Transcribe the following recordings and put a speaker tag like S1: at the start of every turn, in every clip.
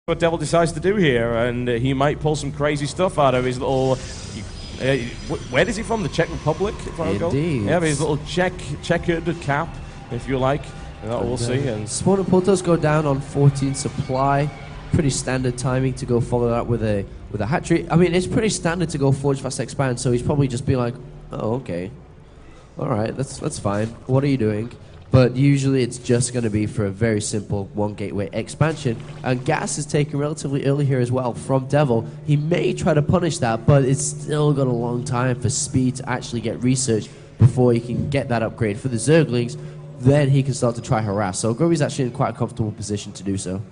S1: what DeViL decides to do here, and he might pull some crazy stuff out of his little. Where is he from? The Czech Republic, if I recall.
S2: Indeed.
S1: Yeah, his little checkered cap, if you like. We'll see. And
S2: Spawn and pull does go down on 14 supply. Pretty standard timing to go follow that with a hat trick. I mean, it's pretty standard to go forge fast expand. So he's probably just be like, oh, okay, all right, that's fine. What are you doing? But usually it's just going to be for a very simple one gateway expansion. And gas is taken relatively early here as well from DeViL. He may try to punish that, but it's still got a long time for speed to actually get research before he can get that upgrade for the Zerglings. Then he can start to try harass. So Grubby's actually in quite a comfortable position to do so.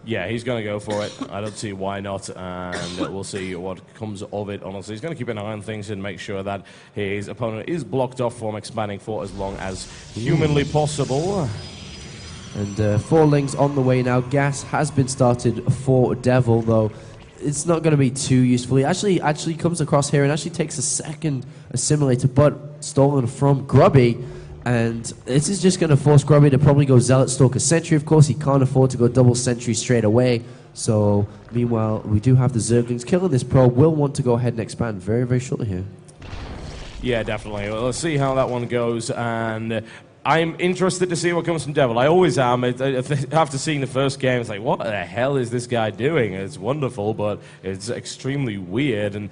S1: yeah, he's going to go for it. I don't see why not, and we'll see what comes of it, honestly. He's going to keep an eye on things and make sure that his opponent is blocked off from expanding for as long as humanly possible.
S2: And 4 lings on the way now. Gas has been started for DeViL, though it's not going to be too useful. He actually comes across here and actually takes a second assimilator, but stolen from Grubby. And this is just going to force Grubby to probably go Zealot, Stalker, Sentry. Of course, he can't afford to go double Sentry straight away. So, meanwhile, we do have the Zerglings killing this probe. Will want to go ahead and expand very, very shortly here.
S1: Yeah, definitely. Well, let's see how that one goes. And I'm interested to see what comes from DeViL. I always am. After seeing the first game, it's like, what the hell is this guy doing? It's wonderful, but it's extremely weird. And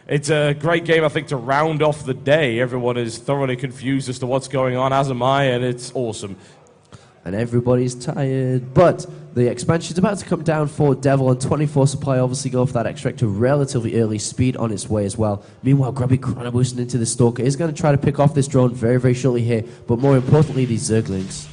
S1: it's a great game, I think, to round off the day. Everyone is thoroughly confused as to what's going on, as am I, and it's awesome.
S2: And everybody's tired, but the expansion's about to come down for DeViL, and 24 supply obviously go for that extractor relatively early, speed on its way as well. Meanwhile, Grubby chrono boosting into the Stalker is going to try to pick off this drone very, very shortly here, but more importantly, these Zerglings.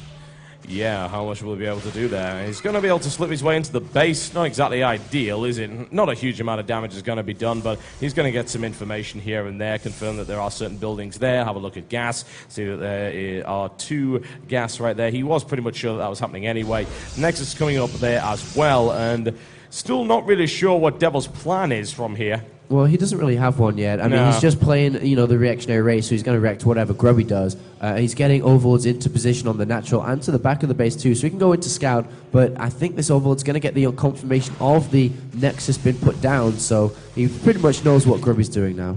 S1: Yeah, how much will he be able to do there? He's going to be able to slip his way into the base. Not exactly ideal, is it? Not a huge amount of damage is going to be done, but he's going to get some information here and there, confirm that there are certain buildings there, have a look at gas, see that there are 2 gas right there. He was pretty much sure that was happening anyway. Nexus is coming up there as well, and still not really sure what DeViL's plan is from here.
S2: Well, he doesn't really have one yet. I mean, he's just playing, you know, the reactionary race, so he's going to react to whatever Grubby does. He's getting overlords into position on the natural and to the back of the base too, so he can go into scout. But I think this overlord's going to get the confirmation of the Nexus been put down, so he pretty much knows what Grubby's doing now.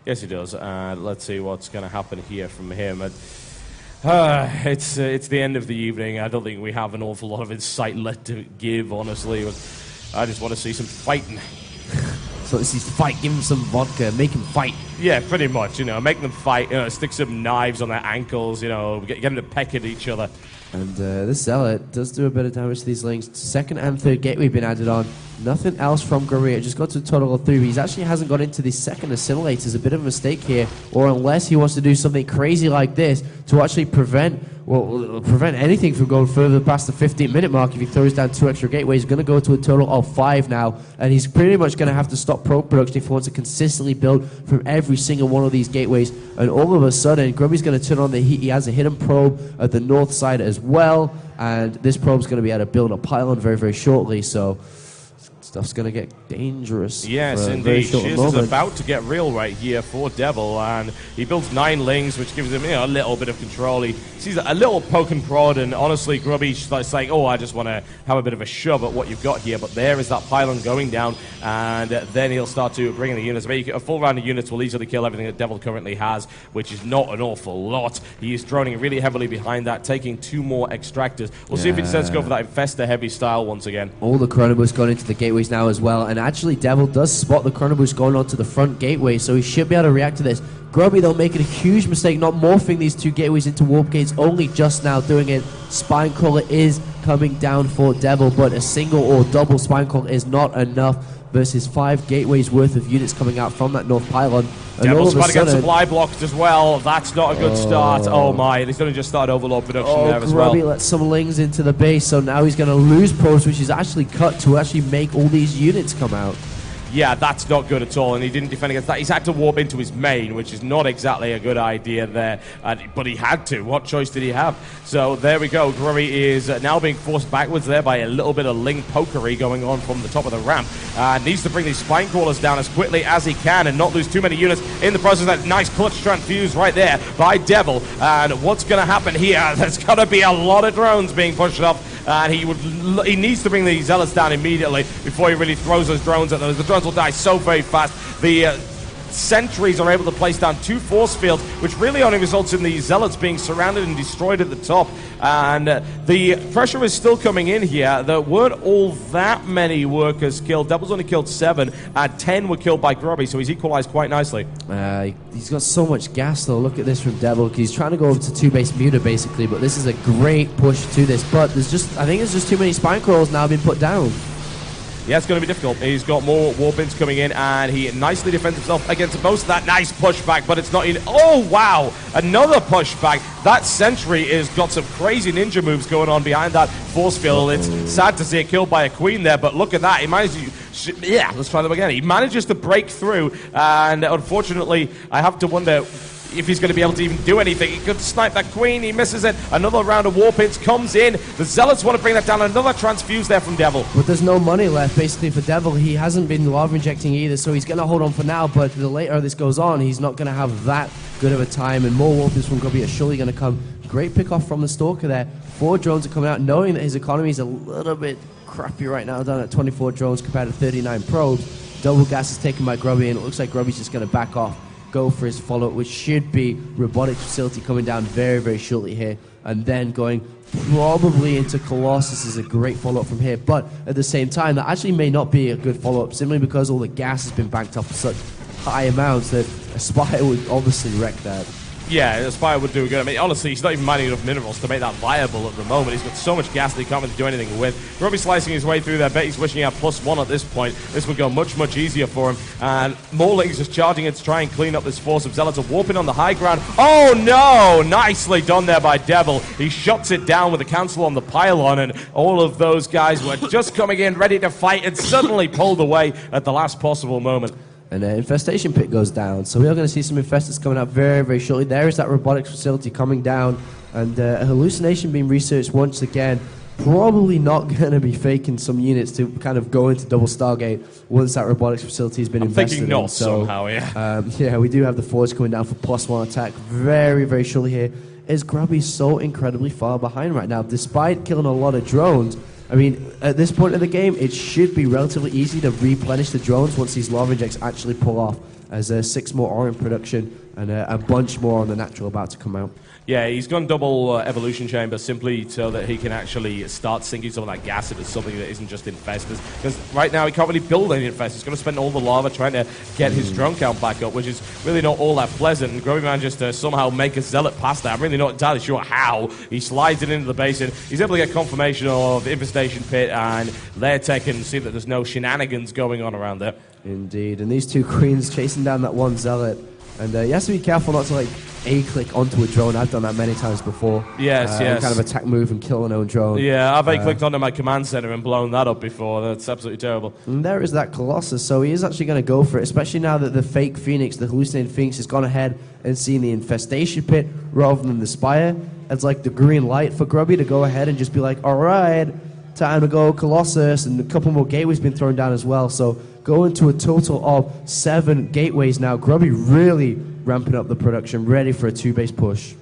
S1: Yes, he does. Let's see what's going to happen here from him. It's the end of the evening. I don't think we have an awful lot of insight left to give, honestly. I just want to see some fighting.
S2: So this is fight, give him some vodka, make him fight.
S1: Yeah, pretty much, you know, make them fight, you know, stick some knives on their ankles, you know, get them to peck at each other.
S2: And this Zealot does do a bit of damage to these lings. Second and third gateway been added on. Nothing else from Grubby. It just got to a total of 3, but he actually hasn't got into the second assimilator. It's a bit of a mistake here, or unless he wants to do something crazy like this to actually prevent anything from going further past the 15-minute mark. If he throws down 2 extra gateways, he's going to go to a total of 5 now, and he's pretty much going to have to stop probe production if he wants to consistently build from every single one of these gateways. And all of a sudden, Grubby's going to turn on the heat. He has a hidden probe at the north side as well, and this probe's going to be able to build a pylon very, very shortly, so stuff's going to get dangerous.
S1: Yes, indeed. Shiz is about to get real right here for DeViL, and he builds 9 lings, which gives him, you know, a little bit of control. He sees a little poke and prod, and honestly, Grubby's like, oh, I just want to have a bit of a shove at what you've got here. But there is that pylon going down, and then he'll start to bring in the units. A full round of units will easily kill everything that DeViL currently has, which is not an awful lot. He is droning really heavily behind that, taking 2 more extractors. We'll see if he decides to go for that Infester heavy style once again.
S2: All the chrono boosts going into the gateways now as well, and actually DeViL does spot the chrono boost going onto the front gateway, so he should be able to react to this. Grubby, though, making a huge mistake not morphing these 2 gateways into warp gates, only just now doing it. Spinecrawler is coming down for DeViL, but a single or double Spinecrawler is not enough versus 5 gateways worth of units coming out from that north pylon.
S1: DeVil's about to get supply blocked as well. That's not a good start. Oh my, he's going to just start overload production there as well.
S2: Grubby let some lings into the base, so now he's going to lose probes, which is actually cut to actually make all these units come out.
S1: Yeah, that's not good at all, and he didn't defend against that. He's had to warp into his main, which is not exactly a good idea there, but he had to. What choice did he have? So there we go. Grubby is now being forced backwards there by a little bit of ling pokery going on from the top of the ramp. Needs to bring these spine crawlers down as quickly as he can and not lose too many units in the process. That nice clutch transfuse right there by DeViL. And what's going to happen here? There's going to be a lot of drones being pushed off and he needs to bring the Zealots down immediately before he really throws those drones at them. The drones will die so very fast. The sentries are able to place down 2 force fields, which really only results in the Zealots being surrounded and destroyed at the top. And the pressure is still coming in here. There weren't all that many workers killed. DeViL's only killed 7, and 10 were killed by Grubby, so he's equalized quite nicely.
S2: He's got so much gas, though. Look at this from DeViL. He's trying to go over to 2-base muter, basically, but this is a great push to this. But I think there's just too many spine crawls now being put down.
S1: Yeah, it's going to be difficult. He's got more warpins coming in, and he nicely defends himself against most of that. Nice pushback, but it's not in. Oh, wow! Another pushback. That sentry has got some crazy ninja moves going on behind that force field. It's sad to see it killed by a queen there, but look at that. He manages to... Yeah, let's try them again. He manages to break through, and unfortunately, I have to wonder if he's going to be able to even do anything. He could snipe that queen. He misses it. Another round of warpins comes in. The Zealots want to bring that down. Another transfuse there from DeViL.
S2: But there's no money left, basically, for DeViL. He hasn't been lava injecting either, so he's going to hold on for now. But the later this goes on, he's not going to have that good of a time. And more warpins from Grubby are surely going to come. Great pick off from the Stalker there. 4 drones are coming out, knowing that his economy is a little bit crappy right now, down at 24 drones compared to 39 probes. Double gas is taken by Grubby, and it looks like Grubby's just going to back off. Go for his follow-up, which should be robotics facility coming down very, very shortly here, and then going probably into Colossus is a great follow-up from here. But at the same time, that actually may not be a good follow-up, simply because all the gas has been banked up for such high amounts that a Spire would obviously wreck that.
S1: Yeah, Aspire would do good. I mean, honestly, he's not even mining enough minerals to make that viable at the moment. He's got so much gas that he can't really do anything with. Grubby slicing his way through there. Bet he's wishing he had +1 at this point. This would go much, much easier for him. And Morling's just charging in to try and clean up this force of Zealots. Warping on the high ground. Oh, no! Nicely done there by DeViL. He shuts it down with a cancel on the pylon, and all of those guys were just coming in, ready to fight, and suddenly pulled away at the last possible moment.
S2: And infestation pit goes down, so we are going to see some infestors coming out very, very shortly. There is that robotics facility coming down, and a hallucination being researched once again. Probably not going to be faking some units to kind of go into double Stargate once that robotics facility has been invested
S1: thinking not
S2: in. So,
S1: somehow, yeah.
S2: Yeah, we do have the Forge coming down for +1 attack very, very shortly here. Is Grubby so incredibly far behind right now, despite killing a lot of drones? I mean, at this point in the game, it should be relatively easy to replenish the drones once these lava injects actually pull off, as 6 more are in production and a bunch more on the natural about to come out.
S1: Yeah, he's gone double evolution chamber simply so that he can actually start sinking some of that gas into something that isn't just infestors. Because right now he can't really build any infestors. He's going to spend all the lava trying to get his drone count back up, which is really not all that pleasant. And Grubby manages to somehow make a Zealot past that. I'm really not entirely sure how. He slides it into the basin. He's able to get confirmation of the infestation pit and lair tech and see that there's no shenanigans going on around there.
S2: Indeed, and these 2 queens chasing down that one Zealot. And you have to be careful not to, like, A-click onto a drone. I've done that many times before.
S1: Yes, yes.
S2: Kind of attack move and kill an own drone.
S1: Yeah, I've A-clicked onto my command center and blown that up before. That's absolutely terrible.
S2: And there is that Colossus, so he is actually going to go for it, especially now that the fake Phoenix, the hallucinated Phoenix, has gone ahead and seen the infestation pit rather than the Spire. It's like the green light for Grubby to go ahead and just be like, all right, time to go Colossus, and a couple more gateways been thrown down as well. So going to a total of 7 gateways now. Grubby really ramping up the production, ready for a 2-base push.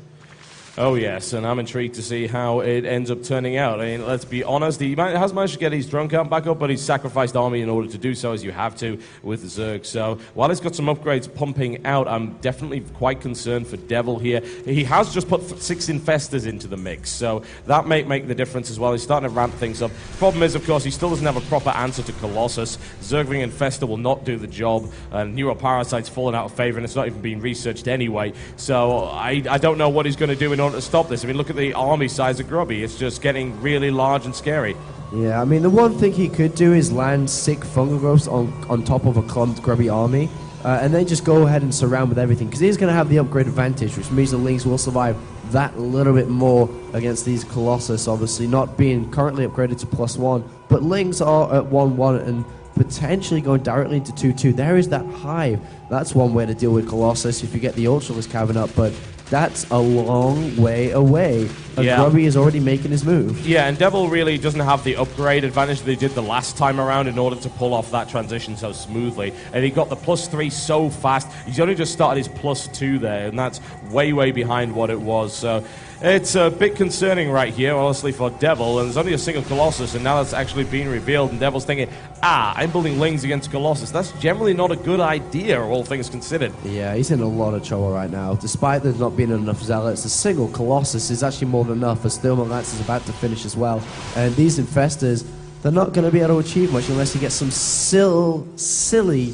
S1: Oh, yes, and I'm intrigued to see how it ends up turning out. I mean, let's be honest, he has managed to get his drone count back up, but he's sacrificed army in order to do so, as you have to with Zerg. So while he's got some upgrades pumping out, I'm definitely quite concerned for DeViL here. He has just put 6 infestors into the mix, so that may make the difference as well. He's starting to ramp things up. Problem is, of course, he still doesn't have a proper answer to Colossus. Zergling Infestor will not do the job, and Neuroparasite's fallen out of favor, and it's not even being researched anyway. So I don't know what he's going to do in order to stop this. I mean, look at the army size of Grubby. It's just getting really large and scary.
S2: Yeah, I mean, the one thing he could do is land sick fungal growths on top of a clumped Grubby army, and then just go ahead and surround with everything, because he's going to have the upgrade advantage, which means the Lings will survive that little bit more against these Colossus, obviously not being currently upgraded to +1, but Lings are at 1-1 and potentially going directly into 2-2. There is that hive. That's one way to deal with Colossus if you get the Ultralisk Cavern up, but that's a long way away. And Grubby is already making his move.
S1: Yeah, and DeViL really doesn't have the upgrade advantage they did the last time around in order to pull off that transition so smoothly. And he got the +3 so fast. He's only just started his +2 there, and that's way, way behind what it was. So it's a bit concerning right here, honestly, for DeViL. And there's only a single Colossus, and now that's actually being revealed. And DeVil's thinking, I'm building Lings against Colossus. That's generally not a good idea, all things considered.
S2: Yeah, he's in a lot of trouble right now. Despite there not being enough Zealots, a single Colossus is actually more than enough, as Thermal Lance is about to finish as well. And these Infestors, they're not going to be able to achieve much unless he gets some silly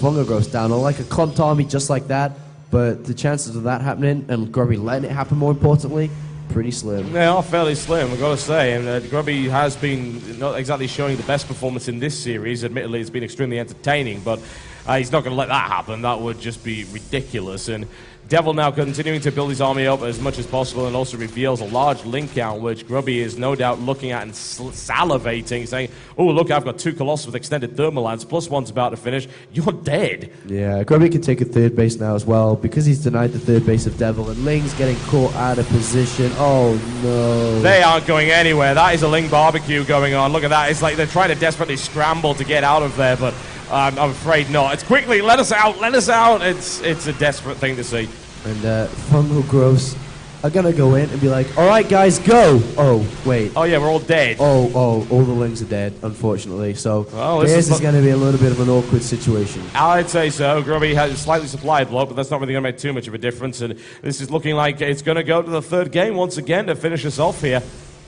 S2: Fungal Growth down, or like a Cont Army just like that. But the chances of that happening, and Grubby letting it happen more importantly, pretty slim.
S1: They are fairly slim, I've got to say. And Grubby has been not exactly showing the best performance in this series. Admittedly, it's been extremely entertaining, but he's not going to let that happen. That would just be ridiculous. And DeViL now continuing to build his army up as much as possible, and also reveals a large link count, which Grubby is no doubt looking at and salivating, saying, oh, look, I've got 2 Colossus with extended Thermal Lance, +1's about to finish. You're dead.
S2: Yeah, Grubby can take a 3rd base now as well, because he's denied the 3rd base of DeViL, and Ling's getting caught out of position. Oh, no.
S1: They aren't going anywhere. That is a Ling barbecue going on. Look at that. It's like they're trying to desperately scramble to get out of there, but I'm afraid not. It's quickly, let us out, let us out. It's a desperate thing to see.
S2: And Fungal Growths are going to go in and be like, all right, guys, go. Oh, wait.
S1: Oh, yeah, we're all dead.
S2: Oh, all the Lings are dead, unfortunately. So
S1: this
S2: is going to be a little bit of an awkward situation.
S1: I'd say so. Grubby has a slightly supplied block, but that's not really going to make too much of a difference. And this is looking like it's going to go to the 3rd game once again to finish us off here.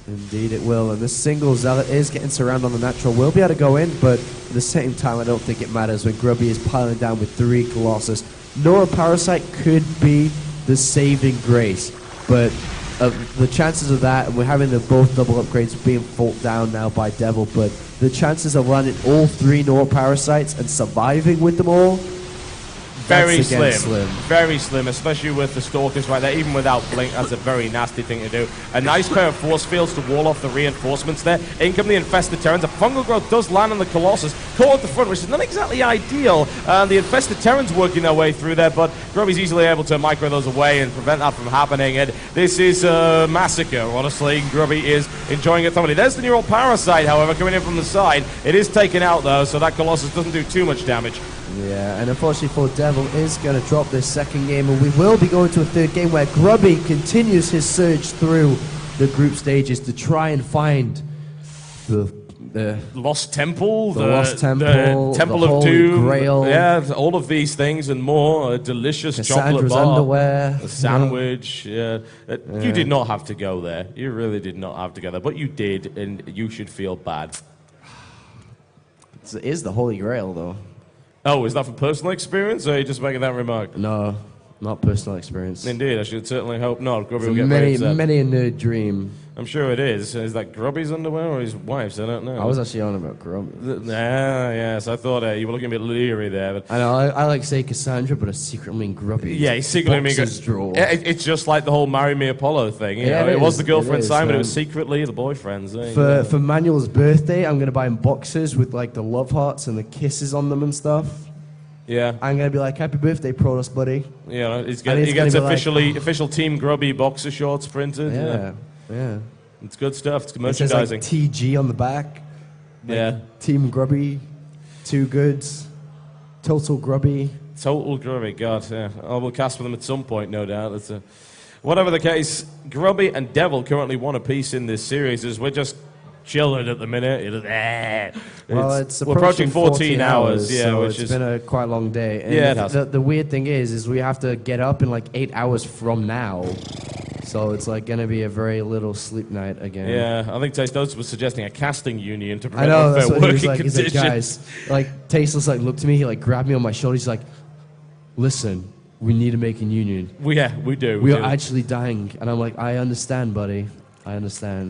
S2: Indeed it will, and this single Zealot is getting surrounded on the natural. Will be able to go in, but at the same time, I don't think it matters when Grubby is piling down with 3 Colossus. Nora Parasite could be the saving grace, but the chances of that, and we're having the both double upgrades being fought down now by DeViL, but the chances of landing all 3 Nora Parasites and surviving with them all,
S1: very slim. Very slim, especially with the Stalkers right there. Even without Blink, that's a very nasty thing to do. A nice pair of force fields to wall off the reinforcements there. In come the Infested Terrans. A Fungal Growth does land on the Colossus, caught at the front, which is not exactly ideal. The Infested Terrans working their way through there, but Grubby's easily able to micro those away and prevent that from happening. And this is a massacre, honestly. Grubby is enjoying it thoroughly. There's the Neural Parasite, however, coming in from the side. It is taken out, though, so that Colossus doesn't do too much damage.
S2: Yeah, and unfortunately for DeViL is going to drop this 2nd game, and we will be going to a 3rd game where Grubby continues his surge through the group stages to try and find the
S1: Lost Temple,
S2: the Lost Temple,
S1: the Temple
S2: the
S1: of
S2: Holy
S1: Doom,
S2: Grail.
S1: Yeah, all of these things and more. A delicious chocolate bar,
S2: underwear,
S1: a sandwich. Yeah. You did not have to go there. You really did not have to go there, but you did, and you should feel bad.
S2: It is the Holy Grail, though.
S1: Oh, is that from personal experience, or are you just making that remark?
S2: No, not personal experience.
S1: Indeed, I should certainly hope not. Grubby will get very upset.
S2: Many a nerd dream.
S1: I'm sure it is. Is that Grubby's underwear or his wife's? I don't know.
S2: I was actually on about Grubby.
S1: Yes, I thought you were looking a bit leery there. But
S2: I know, I like say Cassandra, but I secretly mean Grubby.
S1: Yeah, he secretly mean
S2: drawer.
S1: It's just like the whole Marry Me Apollo thing. You know? It was the girlfriend side, but it was secretly the boyfriend's.
S2: For Manuel's birthday, I'm going to buy him boxes with like the love hearts and the kisses on them and stuff.
S1: Yeah.
S2: I'm going to be like, happy birthday, Protoss, buddy.
S1: Yeah, he gets official Team Grubby boxer shorts printed.
S2: Yeah.
S1: It's good stuff. It's merchandising.
S2: It says like TG on the back. Like
S1: yeah.
S2: Team Grubby, 2 goods, Total Grubby.
S1: Total Grubby, God, yeah. Oh, we'll cast for them at some point, no doubt. Whatever the case, Grubby and DeViL currently 1 apiece in this series as we're just chilling at the minute.
S2: We're
S1: approaching 14 hours. Yeah,
S2: so
S1: which
S2: it's been a quite long day. And
S1: yeah, it has.
S2: The weird thing is we have to get up in like 8 hours from now. So it's like going to be a very little sleep night again.
S1: Yeah, I think Tasteless was suggesting a casting union to prevent
S2: unfair
S1: working conditions.
S2: He's like, guys, like Tasteless like looked at me, he like grabbed me on my shoulder. He's like, listen, we need to make a union.
S1: We do.
S2: We are actually dying. And I'm like, I understand, buddy. I understand.